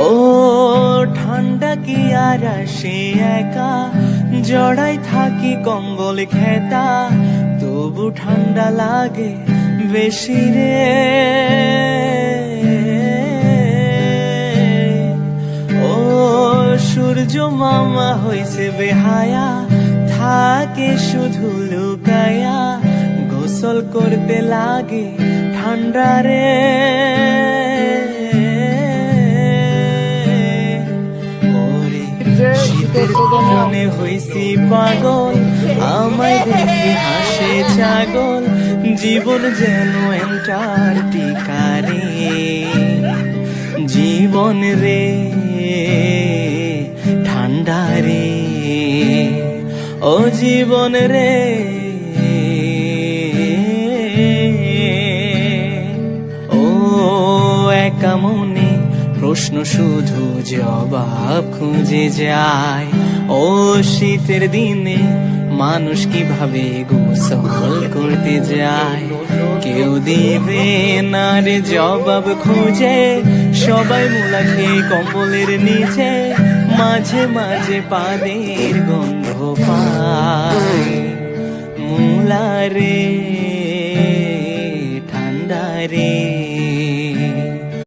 ও ঠান্ডা কি আর আসে একা, জড়াই থাকি কম্বল খেতা, তবু ঠান্ডা লাগে বেশি রে। ও সূর্য মামা হইছে বেহায়া, থাকে শুধু লুকায়া, গোসল করতে লাগে ঠান্ডা রে। ওরে শীতের মনে হইছি পাগল, আমায় দেখে হাসে ছাগল, জীবন যেন অ্যান্টার্কটিকা রে। জীবন রে ঠান্ডা রে, ও জীবন রে। ও একা মনে প্রশ্ন শুধু জবাব খুঁজে যায়, ও শীতের দিনে মানুষ কিভাবে গোসল করতে যায়, কেউ দিবে না রে জবাব খুঁজে, সবাই মুলা খেয়ে কম্বলের নিচে, মাঝে মাঝে পাদের গন্ধ পায় মুলা রে।